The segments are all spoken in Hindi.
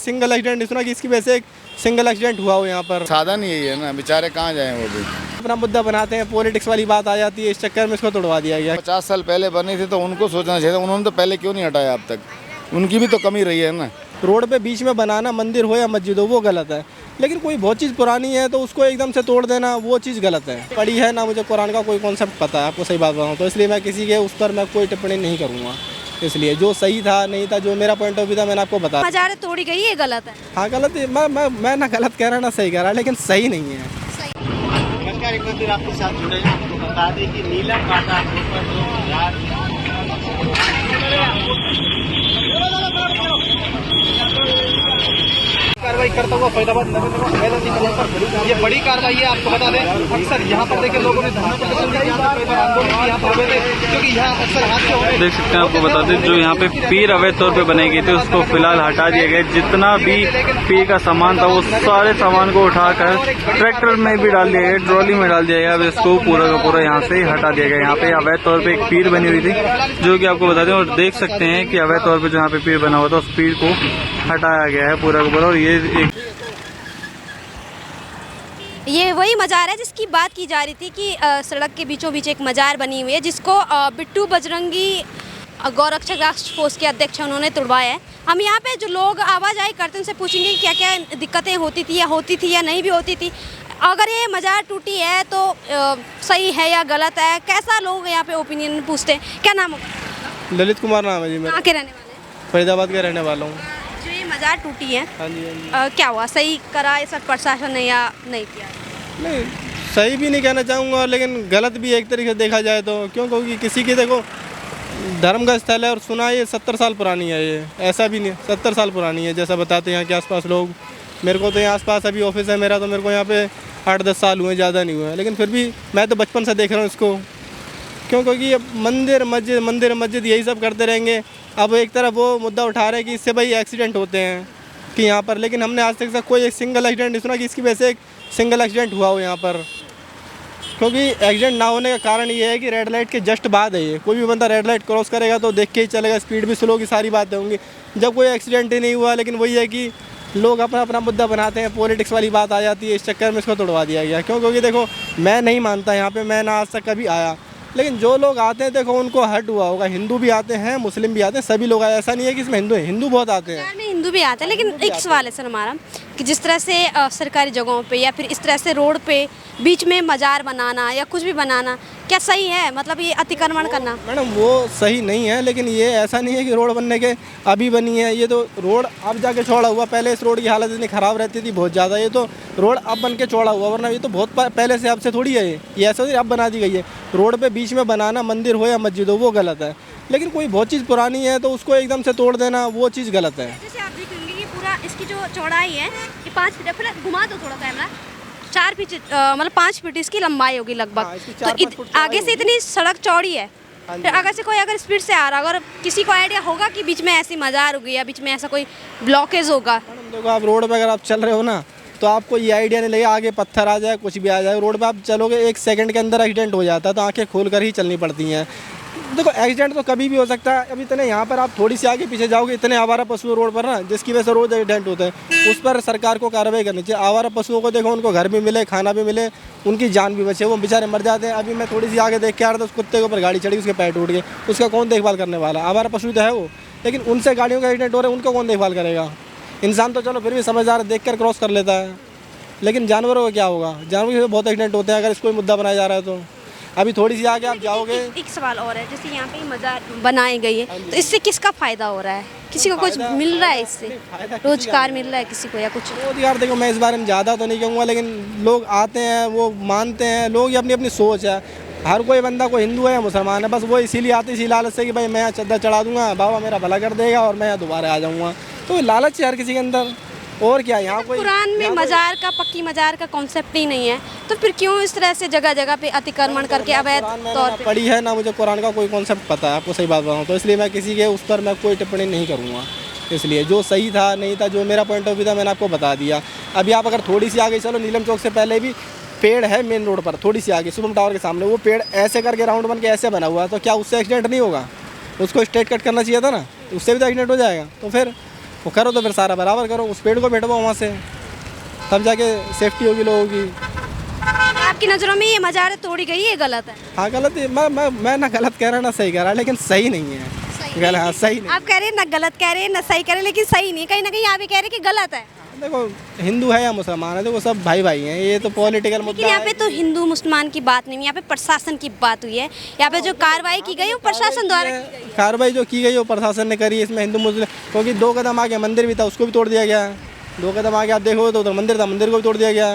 सिंगल एक्सीडेंट नहीं सुना कि इसकी वजह से एक सिंगल एक्सीडेंट हुआ हो यहाँ पर। साधन यही है ना, बेचारे कहाँ जाएं वो भी। अपना मुद्दा बनाते हैं, पॉलिटिक्स वाली बात आ जाती है, इस चक्कर में इसको तोड़वा दिया गया। 50 साल पहले बनी थी तो उनको सोचना चाहिए था, उन्होंने तो पहले क्यों नहीं हटाया अब तक, उनकी भी तो कमी रही है ना। रोड पे बीच में बनाना, मंदिर हो या मस्जिद हो, वो गलत है, लेकिन कोई बहुत चीज़ पुरानी है तो उसको एकदम से तोड़ देना, वो चीज़ गलत है। पढ़ी है ना, मुझे कुरान का कोई कॉन्सेप्ट पता है, आपको सही बात बताऊँ तो, इसलिए मैं किसी के उस पर मैं कोई टिप्पणी नहीं करूँगा। इसलिए जो सही था नहीं था, जो मेरा पॉइंट ऑफ व्यू था मैंने आपको बताया। मज़ार तोड़ी गई, ये गलत है। हाँ गलत है, मैं ना गलत कह रहा ना सही कह रहा, लेकिन सही नहीं है। नमस्कार, एक बार फिर आपके साथ जुड़े हैं। आपको बता दें कि नीलम काटा रोड पर जो कार्रवाई करता हुआ फरीदाबाद नगर ये बड़ी कार्रवाई है। आपको बता दें, अक्सर यहाँ पर देखिए लोगों ने धरना प्रदर्शन किया, आंदोलन यहाँ पर हुए थे, क्योंकि यहाँ अक्सर हादसे हो रहे हैं। देख सकते हैं, आपको बता दें जो यहाँ पे पीर अवैध तौर पे बनाई गई थी उसको फिलहाल हटा दिया गया। जितना भी पीर का सामान था वो सारे सामान को उठाकर ट्रैक्टर में भी डाल दिया गया, ट्रॉली में डाल दिया गया। अब इसको पूरा का पूरा यहाँ से हटा दिया गया। यहाँ पे अवैध तौर पे एक पीर बनी हुई थी जो कि आपको बता दें, और देख सकते हैं कि अवैध तौर पे जो यहाँ पे पीर बना हुआ था उस पीर को हटाया गया है पूरा का पूरा। और ये वही मज़ार है जिसकी बात की जा रही थी कि सड़क के बीचों बीच एक मज़ार बनी हुई है जिसको बिट्टू बजरंगी गौरक्षक राष्ट्र फोर्स के अध्यक्ष उन्होंने तुड़वाया है। हम यहाँ पे जो लोग आवाजाही करते हैं उनसे पूछेंगे क्या क्या दिक्कतें होती थी या नहीं भी होती थी। अगर ये मज़ार टूटी है तो सही है या गलत है, कैसा लोग यहाँ पे ओपिनियन पूछते हैं। क्या नाम होगा? ललित कुमार नाम है जी मेरा। कहाँ के रहने वाले हैं? फरीदाबाद का रहने वाला हूँ। जो ये मज़ार टूटी है, हाँ जी, हाँ जी। क्या हुआ, सही करा सब प्रशासन ने या नहीं किया? नहीं, सही भी नहीं कहना चाहूँगा, लेकिन गलत भी एक तरीके से देखा जाए तो। क्यों? क्योंकि किसी की देखो धर्म का स्थल है और सुना ये 70 साल पुरानी है, ये ऐसा भी नहीं 70 साल पुरानी है जैसा बताते हैं यहाँ के आसपास लोग। मेरे को तो यहाँ आसपास अभी ऑफिस है मेरा, तो मेरे को यहाँ पे 8-10 साल हुए, ज़्यादा नहीं हुए, लेकिन फिर भी मैं तो बचपन से देख रहा हूँ इसको। क्यों? क्योंकि ये मंदिर मस्जिद यही सब करते रहेंगे। अब एक तरफ वो मुद्दा उठा रहे हैं कि इससे भाई एक्सीडेंट होते हैं कि यहाँ पर, लेकिन हमने आज तक कोई एक सिंगल एक्सीडेंट नहीं सुना कि इसकी वजह से एक सिंगल एक्सीडेंट हुआ हो यहाँ पर। क्योंकि एक्सीडेंट ना होने का कारण ये है कि रेड लाइट के जस्ट बाद है ये। कोई भी बंदा रेड लाइट क्रॉस करेगा तो देख के ही चलेगा, स्पीड भी स्लो की सारी बातें होंगी। जब कोई एक्सीडेंट ही नहीं हुआ, लेकिन वही है कि लोग अपना अपना मुद्दा बनाते हैं, पॉलिटिक्स वाली बात आ जाती है, इस चक्कर में इसको तोड़वा दिया गया। क्यों? क्योंकि देखो मैं नहीं मानता यहाँ पे, मैं ना आज तक कभी आया, लेकिन जो लोग आते हैं देखो उनको हर्ट हुआ होगा। हिंदू भी आते हैं, मुस्लिम भी आते हैं, सभी लोग आए, ऐसा नहीं है कि इसमें हिंदू बहुत आते हैं। में हिंदू भी आते हैं, लेकिन एक सवाल है सर हमारा कि जिस तरह से सरकारी जगहों पे या फिर इस तरह से रोड पे बीच में मज़ार बनाना या कुछ भी बनाना, क्या सही है? मतलब ये अतिक्रमण करना। मैडम वो सही नहीं है, लेकिन ये ऐसा नहीं है कि रोड बनने के अभी बनी है। ये तो रोड अब जाके चौड़ा हुआ, पहले इस रोड की हालत इतनी ख़राब रहती थी बहुत ज़्यादा। ये तो रोड अब बन के चौड़ा हुआ, वरना ये तो बहुत पहले से अब से थोड़ी है ये ऐसा नहीं अब बना दी गई है। रोड पे बीच में बनाना, मंदिर हो या मस्जिद हो, वो गलत है, लेकिन कोई बहुत चीज़ पुरानी है तो उसको एकदम से तोड़ देना, वो चीज़ गलत है। जैसे आप देखेंगे कि पूरा इसकी जो चौड़ाई है ये 5 फीट है, फिर घुमा दो थोड़ा कैमरा, 4 फीट मतलब 5 फीट इसकी लंबाई होगी लगभग। हाँ, तो आगे से इतनी सड़क चौड़ी है, फिर अगर से कोई अगर स्पीड से आ रहा, अगर किसी को आइडिया होगा कि बीच में ऐसी मज़ार होगी या बीच में ऐसा कोई ब्लॉकेज होगा। देखो आप रोड पे अगर आप चल रहे हो ना तो आपको ये आइडिया नहीं लगेगा, आगे पत्थर आ जाए कुछ भी आ जाए, रोड पे आप चलोगे 1 सेकंड के अंदर एक्सीडेंट हो जाता है, तो आंखें खोल कर ही चलनी पड़ती हैं। देखो एक्सीडेंट तो कभी भी हो सकता है। अभी इतने यहाँ पर आप थोड़ी सी आगे पीछे जाओगे, इतने आवारा पशु रोड पर ना, जिसकी वजह से रोज एक्सीडेंट होते हैं। उस पर सरकार को कार्रवाई करनी चाहिए। आवारा पशुओं को देखो, उनको घर भी मिले, खाना भी मिले, उनकी जान भी बचे, वो बेचारे मर जाते हैं। अभी मैं थोड़ी सी आगे देख के आ रहा था, उस कुत्ते के ऊपर गाड़ी चढ़ी, उसके पैर टूट गए, उसका कौन देखभाल करने वाला? आवारा पशु तो है वो, लेकिन उनसे गाड़ियों का एक्सीडेंट हो रहा है, उनको कौन देखभाल करेगा? इंसान तो चलो फिर भी समझदार देख कर क्रॉस कर लेता है, लेकिन जानवरों का क्या होगा? जानवरों के बहुत एक्सीडेंट होते हैं अगर इसको मुद्दा बनाया जा रहा है तो। अभी थोड़ी सी आगे आप जाओगे। एक सवाल और है, जैसे यहाँ पे मज़ार बनाई गई है तो इससे किसका फ़ायदा हो रहा है? किसी को कुछ मिल रहा है इससे? रोजगार मिल रहा है किसी को या कुछ? रोजगार देखो मैं इस बारे में ज़्यादा तो नहीं कहूँगा, लेकिन लोग आते हैं, वो मानते हैं, लोग अपनी अपनी सोच है। हर कोई बंदा कोई हिंदू है या मुसलमान है, बस वो इसीलिए आते इसी लालच से कि भाई मैं यहाँ चद्दर चढ़ा दूंगा, बाबा मेरा भला कर देगा और मैं यहाँ दोबारा आ जाऊँगा। तो लालच है हर किसी के अंदर, और क्या। यहाँ कोई कुरान में मज़ार का, पक्की मज़ार का कॉन्सेप्ट ही नहीं है, तो फिर क्यों इस तरह से जगह जगह पे अतिक्रमण करके अवैध तौर पे? पढ़ी है ना, मुझे कुरान का कोई कॉन्सेप्ट पता है, आपको सही बात बताऊँ तो, इसलिए मैं किसी के उस पर मैं कोई टिप्पणी नहीं करूँगा। इसलिए जो सही था नहीं था, जो मेरा पॉइंट ऑफ व्यू था मैंने आपको बता दिया। अभी आप अगर थोड़ी सी आगे चलो, नीलम चौक से पहले भी पेड़ है मेन रोड पर, थोड़ी सी आगे शुभम टावर के सामने, वो पेड़ ऐसे करके राउंड बन के ऐसे बना हुआ है, तो क्या उससे एक्सीडेंट नहीं होगा? उसको स्ट्रेट कट करना चाहिए था ना, उससे भी तो एक्सीडेंट हो जाएगा। तो फिर वो करो तो फिर सारा बराबर करो, उस पेड़ को बैठवाओ वहाँ से, तब जाके सेफ्टी होगी लोगों की। आपकी नज़रों में ये मज़ार तोड़ी गई है, गलत है? हाँ गलत है, मैं ना गलत कह रहा ना सही कह रहा, लेकिन सही नहीं है। गलत, हाँ सही नहीं। आप कह रहे हैं ना गलत कह रहे हैं ना सही कह रहे हैं, लेकिन सही नहीं, कहीं ना कहीं आप ये कह रहे हैं कि गलत है। देखो हिंदू है या मुसलमान है, देखो सब भाई भाई हैं, ये तो पॉलिटिकल मुद्दा लेकिन यहाँ है। पे तो हिंदू मुसलमान की बात नहीं है, यहाँ पे प्रशासन की बात हुई है। यहाँ पे जो कार्रवाई की गई वो प्रशासन द्वारा की गई है। कार्रवाई जो की गई वो प्रशासन ने करी है, इसमें हिंदू मुस्लिम, क्योंकि 2 कदम आगे मंदिर भी था, उसको भी तोड़ दिया गया। 2 कदम आगे आप देखो तो उधर मंदिर था, मंदिर को भी तोड़ दिया गया।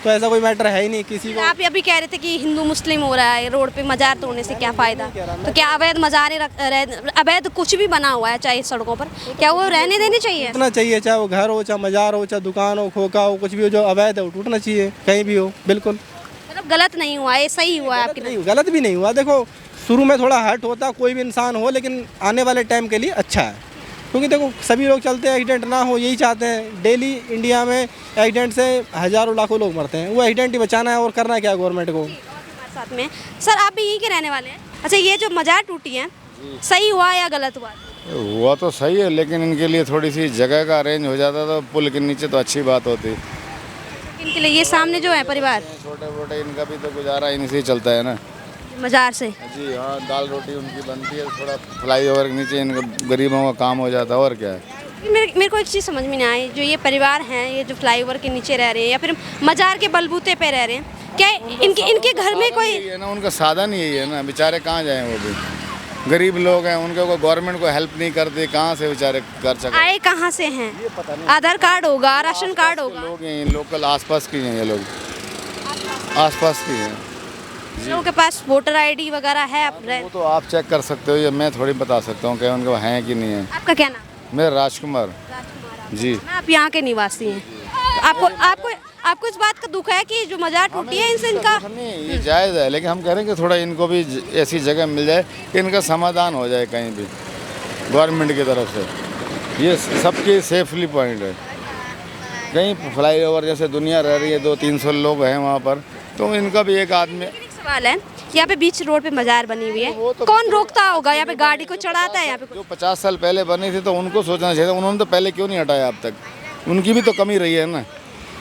तो ऐसा कोई मैटर है ही नहीं किसी को। आप अभी कह रहे थे कि हिंदू मुस्लिम हो रहा है, रोड पे मजार तोड़ने से क्या फ़ायदा? तो क्या अवैध मजारे अवैध कुछ भी बना हुआ है चाहे सड़कों पर, क्या वो रहने देने चाहिए? टूटना चाहिए, चाहे वो घर हो, चाहे मजार हो, चाहे दुकान हो, खोखा हो, कुछ भी हो, जो अवैध है वो टूटना चाहिए, कहीं भी हो। बिल्कुल मतलब गलत नहीं हुआ है, सही हुआ है आपकी नज़र में? नहीं, गलत भी नहीं हुआ। देखो शुरू में थोड़ा हर्ट होता, कोई भी इंसान हो, लेकिन आने वाले टाइम के लिए अच्छा है, क्योंकि देखो सभी लोग चलते हैं, एक्सीडेंट ना हो यही चाहते हैं। डेली इंडिया में एक्सीडेंट से हज़ारों लाखों लोग मरते हैं, वो एक्सीडेंट ही बचाना है और करना क्या गवर्नमेंट को। हमारे साथ में सर, आप भी यहीं के रहने वाले हैं? अच्छा, ये जो मजार टूटी है सही हुआ या गलत हुआ? हुआ तो सही है, लेकिन इनके लिए थोड़ी सी जगह का अरेंज हो जाता तो पुल के नीचे तो अच्छी बात होती। इनके लिए ये सामने जो है परिवार छोटे मोटे इनका भी तो गुजारा इन्हीं से ही चलता है ना। मजार से, जी हाँ, दाल रोटी उनकी बनती है, थोड़ा फ्लाईओवर के नीचे इनका गरीबों का काम हो जाता है, और क्या है। मेरे को एक चीज़ समझ में नहीं आई, जो ये परिवार हैं, ये जो फ्लाईओवर के नीचे रह रहे हैं या फिर मजार के बलबूते पे रह रहे हैं, क्या इनके घर में कोई यही है ना, उनका साधन यही है ना, बेचारे कहाँ जाएं, वो भी गरीब लोग हैं, उनके को गवर्नमेंट को हेल्प नहीं करते, कहाँ से बेचारे कर सकें। आए कहाँ से हैं? आधार कार्ड होगा, राशन कार्ड होगा। लोग हैं लोकल आसपास की हैं, ये लोग आसपास की हैं। लोगों के पास वोटर आईडी वगैरह है? वो तो आप चेक कर सकते हो, ये मैं थोड़ी बता सकता हूँ कि उनको हैं कि नहीं है। आपका क्या नाम? मेरा राजकुमार जी। आप यहाँ के निवासी हैं, आपको आपको आपको इस बात का दुख है कि जो मजार टूटी है इनसे इनका नहीं, ये जायज़ है, लेकिन हम कह रहे हैं कि थोड़ा इनको भी ऐसी जगह मिल जाए कि इनका समाधान हो जाए कहीं भी गवर्नमेंट की तरफ से। ये सबके सेफली पॉइंट है। कहीं फ्लाईओवर जैसे दुनिया रह रही है, 200-300 लोग हैं वहाँ पर, तो इनका भी एक आदमी। एक सवाल है, यहाँ पे बीच रोड पे मजार बनी हुई है, कौन रोकता होगा? यहाँ पे गाड़ी को चढ़ाता है? यहाँ पे जो 50 साल पहले बनी थी तो उनको सोचना चाहिए था, उन्होंने तो पहले क्यों नहीं हटाया अब तक? उनकी भी तो कमी रही है ना।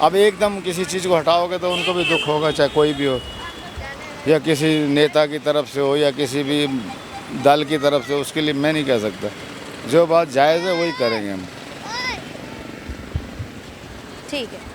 अब एकदम किसी चीज़ को हटाओगे तो उनको भी दुख होगा, चाहे कोई भी हो, या किसी नेता की तरफ से हो या किसी भी दल की तरफ से। उसके लिए मैं नहीं कह सकता, जो बात जायज़ है वही करेंगे हम। ठीक है।